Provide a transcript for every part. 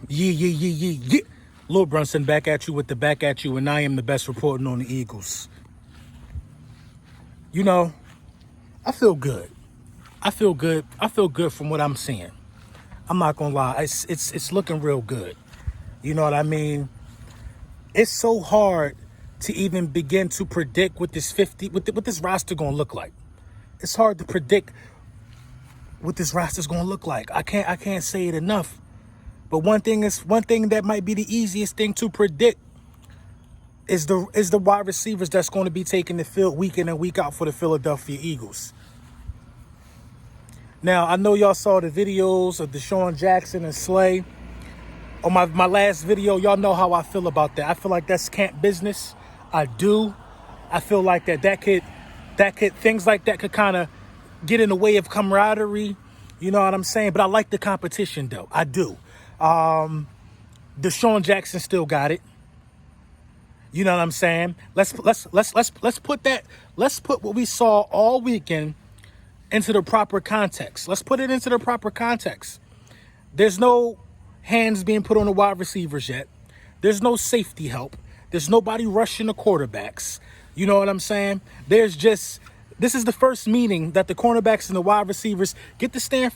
Yeah. Lil Brunson back at you with the back at you, and I am the best reporting on the Eagles. You know, I feel good. I feel good. I feel good from what I'm seeing. I'm not gonna lie. It's looking real good. You know what I mean? It's so hard to even begin to predict what this what this roster gonna look like. It's hard to predict what this roster's gonna look like. I can't say it enough. But one thing that might be the easiest thing to predict is the wide receivers that's going to be taking the field week in and week out for the Philadelphia Eagles. Now, I know y'all saw the videos of Desean Jackson and Slay. On my last video, y'all know how I feel about that. I feel like that's camp business. I do. I feel like that could things like that could kind of get in the way of camaraderie. You know what I'm saying? But I like the competition though. I do. Desean Jackson still got it. You know what I'm saying? Let's put what we saw all weekend into the proper context. Let's put it into the proper context. There's no hands being put on the wide receivers yet. There's no safety help. There's nobody rushing the quarterbacks. You know what I'm saying? This is the first meeting that the cornerbacks and the wide receivers get to stand,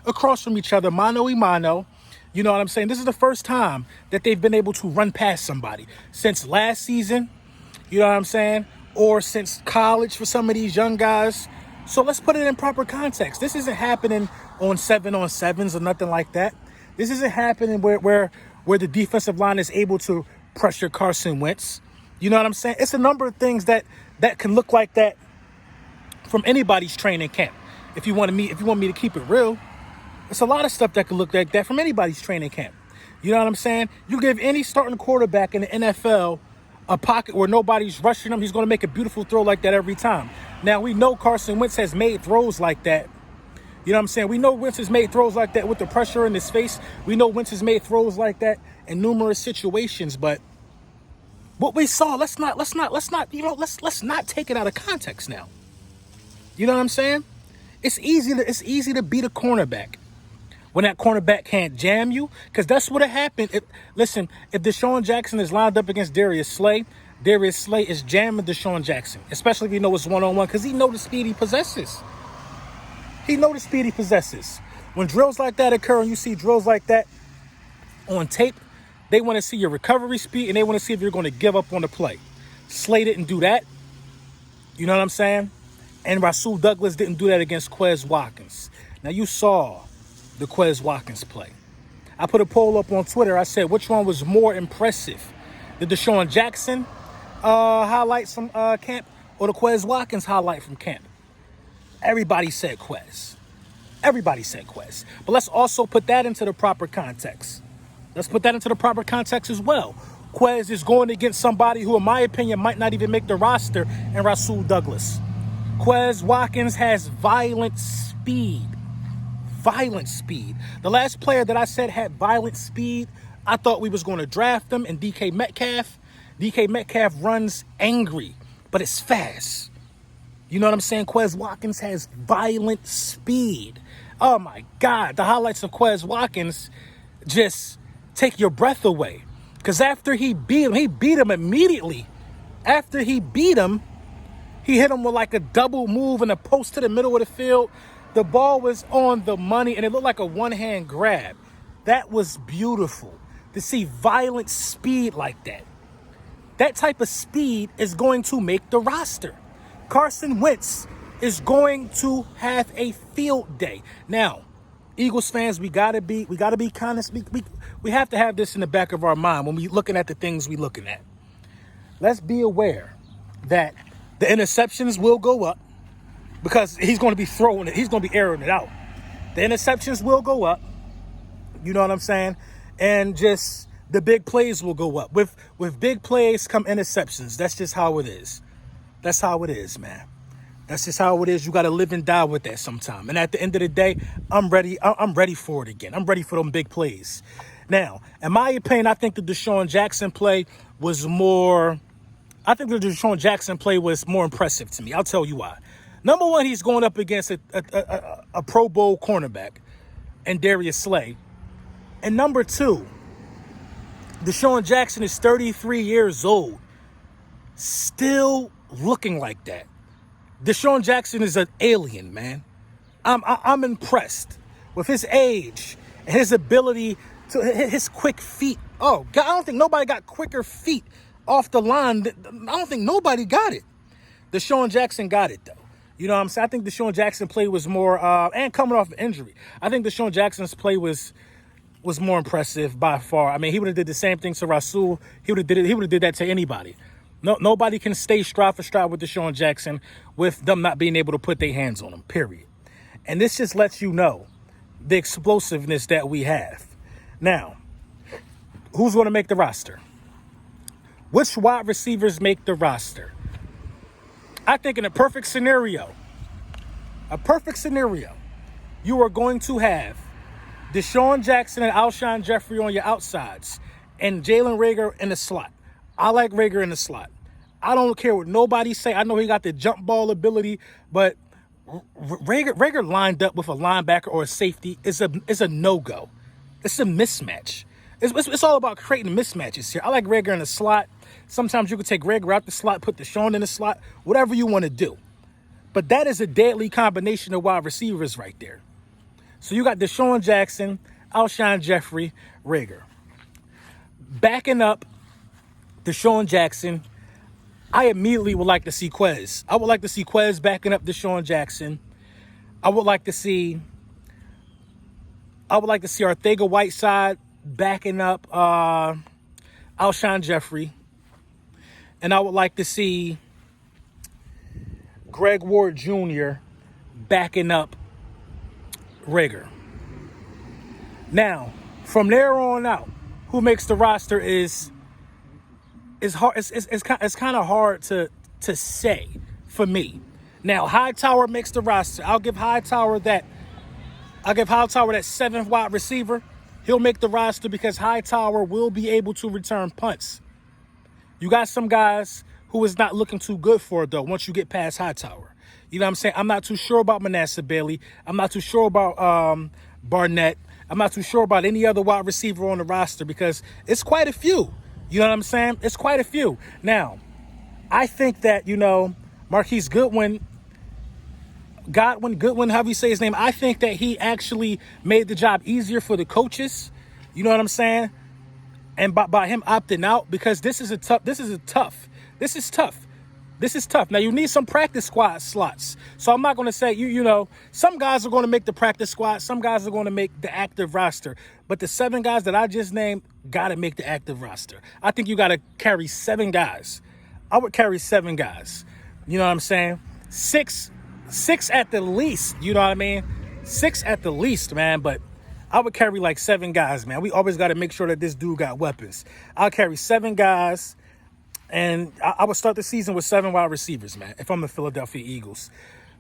across from each other, mano a mano. You know what I'm saying? This is the first time that they've been able to run past somebody since last season. You know what I'm saying? Or since college for some of these young guys. So let's put it in proper context. This isn't happening on 7-on-7s or nothing like that. This isn't happening where the defensive line is able to pressure Carson Wentz. You know what I'm saying? It's a number of things that can look like that from anybody's training camp. If you want me to keep it real, it's a lot of stuff that can look like that from anybody's training camp. You know what I'm saying? You give any starting quarterback in the NFL a pocket where nobody's rushing him, he's going to make a beautiful throw like that every time. Now, we know Carson Wentz has made throws like that. You know what I'm saying? We know Wentz has made throws like that with the pressure in his face. We know Wentz has made throws like that in numerous situations, but what we saw, let's not take it out of context now. You know what I'm saying? It's easy to beat a cornerback when that cornerback can't jam you, because that's what happened. If Desean Jackson is lined up against Darius Slay is jamming Desean Jackson, especially if he knows it's one-on-one, because he knows the speed he possesses. When drills like that occur and you see drills like that on tape, they want to see your recovery speed and they want to see if you're going to give up on the play. Slay didn't do that. You know what I'm saying? And Rasul Douglas didn't do that against Quez Watkins. Now, you saw the Quez Watkins play. I put a poll up on Twitter. I said, which one was more impressive? The Desean Jackson highlights from camp or the Quez Watkins highlight from camp? Everybody said Quez. But let's also put that into the proper context. Let's put that into the proper context as well. Quez is going against somebody who, in my opinion, might not even make the roster, and Rasul Douglas. Quez Watkins has violent speed. The last player that I said had violent speed, I thought we was going to draft him, and DK Metcalf. DK Metcalf runs angry, but it's fast. You know what I'm saying? Quez Watkins has violent speed. Oh, my God. The highlights of Quez Watkins just take your breath away. Because after he beat him immediately. After he beat him, he hit him with like a double move and a post to the middle of the field. The ball was on the money, and it looked like a one-hand grab. That was beautiful to see violent speed like that. That type of speed is going to make the roster. Carson Wentz is going to have a field day. Now, Eagles fans, we gotta be kind of we have to have this in the back of our mind when we looking at the things we looking at. Let's be aware that the interceptions will go up because he's going to be throwing it. He's going to be airing it out. The interceptions will go up. You know what I'm saying? And just the big plays will go up. With big plays come interceptions. That's just how it is. That's how it is, man. That's just how it is. You got to live and die with that sometime. And at the end of the day, I'm ready. I'm ready for it again. I'm ready for them big plays. Now, in my opinion, I think the Desean Jackson play was more. I think the Desean Jackson play was more impressive to me. I'll tell you why. Number one, he's going up against a Pro Bowl cornerback and Darius Slay. And number two, Desean Jackson is 33 years old, still looking like that. Desean Jackson is an alien, man. I'm impressed with his age and his ability to his quick feet. Oh God, I don't think nobody got quicker feet off the line. I don't think nobody got it. Desean Jackson got it though. You know what I'm saying? I think Desean Jackson's play was more, and coming off an injury, I think Desean Jackson's play was more impressive by far. I mean, he would have did the same thing to Rasul. He would have did it. He would have did that to anybody. Nobody can stay stride for stride with Desean Jackson with them not being able to put their hands on him, period. And this just lets you know the explosiveness that we have. Now, who's going to make the roster? Which wide receivers make the roster? I think in a perfect scenario, you are going to have Desean Jackson and Alshon Jeffrey on your outsides and Jalen Reagor in the slot. I like Reagor in the slot. I don't care what nobody say. I know he got the jump ball ability, but Reagor lined up with a linebacker or a safety is a no-go. It's a mismatch. It's all about creating mismatches here. I like Reagor in the slot. Sometimes you can take Reagor out the slot, put Desean in the slot, whatever you want to do. But that is a deadly combination of wide receivers right there. So you got Desean Jackson, Alshon Jeffrey, Reagor. Backing up Desean Jackson, I immediately would like to see Quez. I would like to see Quez backing up Desean Jackson. I would like to see Arcega-Whiteside backing up Alshon Jeffrey. And I would like to see Greg Ward Jr. backing up Reagor. Now, from there on out, who makes the roster is hard. It's kind of hard to say for me. Now, Hightower makes the roster. I'll give Hightower that seventh wide receiver. He'll make the roster because Hightower will be able to return punts. You got some guys who is not looking too good for it, though, once you get past Hightower. You know what I'm saying? I'm not too sure about Manasseh Bailey. I'm not too sure about Barnett. I'm not too sure about any other wide receiver on the roster because it's quite a few. You know what I'm saying? It's quite a few. Now, I think that, Marquise Goodwin, however you say his name, I think that he actually made the job easier for the coaches. You know what I'm saying? And by him opting out, because this is tough. Now, you need some practice squad slots. So I'm not going to say, some guys are going to make the practice squad. Some guys are going to make the active roster. But the 7 guys that I just named got to make the active roster. I think you got to carry 7 guys. I would carry 7 guys. You know what I'm saying? 6 at the least. You know what I mean? 6 at the least, man. But I would carry like 7 guys, man. We always got to make sure that this dude got weapons. I'll carry 7 guys. And I would start the season with 7 wide receivers, man, if I'm the Philadelphia Eagles.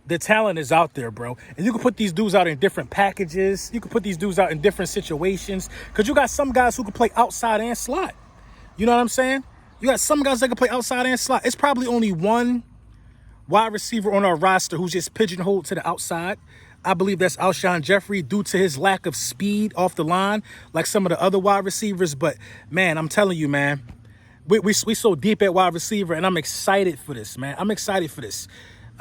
The talent is out there, bro. And you can put these dudes out in different packages. You can put these dudes out in different situations. Because you got some guys who can play outside and slot. You know what I'm saying? You got some guys that can play outside and slot. It's probably only one wide receiver on our roster who's just pigeonholed to the outside. I believe that's Alshon Jeffrey due to his lack of speed off the line, like some of the other wide receivers. But, man, I'm telling you, man, we so deep at wide receiver, and I'm excited for this, man. I'm excited for this.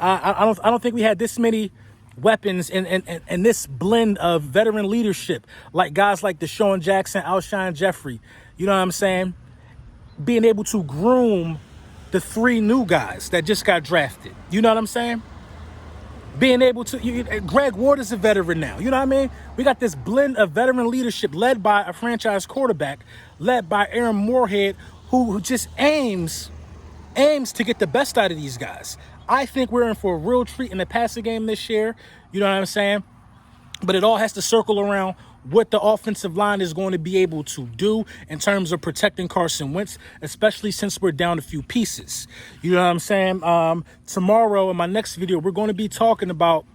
I don't think we had this many weapons and this blend of veteran leadership, like guys like Desean Jackson, Alshon Jeffrey. You know what I'm saying? Being able to groom the 3 new guys that just got drafted. You know what I'm saying? Being able to, Greg Ward is a veteran now. You know what I mean? We got this blend of veteran leadership led by a franchise quarterback, led by Aaron Moorhead, who just aims to get the best out of these guys. I think we're in for a real treat in the passing game this year. You know what I'm saying? But it all has to circle around what the offensive line is going to be able to do in terms of protecting Carson Wentz, especially since we're down a few pieces. You know what I'm saying? Tomorrow in my next video, we're going to be talking about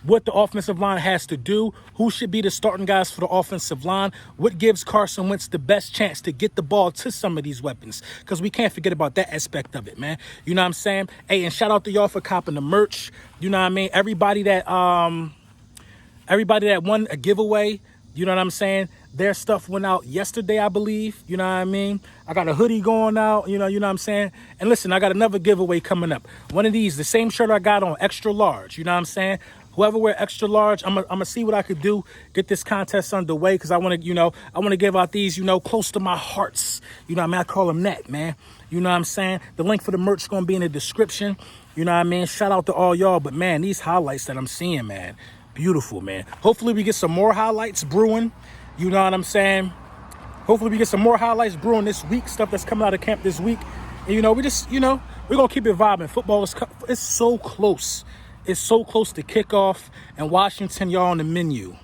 what the offensive line has to do, who should be the starting guys for the offensive line, what gives Carson Wentz the best chance to get the ball to some of these weapons, because we can't forget about that aspect of it, man. You know what I'm saying? Hey, and shout out to y'all for copping the merch. You know what I mean? Everybody that won a giveaway, you know what I'm saying? Their stuff went out yesterday, I believe. You know what I mean? I got a hoodie going out, you know what I'm saying? And listen, I got another giveaway coming up. One of these, the same shirt I got on, extra large, you know what I'm saying? Whoever wear extra large, I'm gonna see what I could do, get this contest underway, because I want to give out these, close to my hearts. You know what I mean? I call them that, man. You know what I'm saying? The link for the merch is gonna be in the description. You know what I mean? Shout out to all y'all. But man, these highlights that I'm seeing, man, beautiful, man. Hopefully we get some more highlights brewing. You know what I'm saying? Hopefully we get some more highlights brewing this week, stuff that's coming out of camp this week. And, we're going to keep it vibing. Football is so close. It's so close to kickoff, and Washington, y'all on the menu.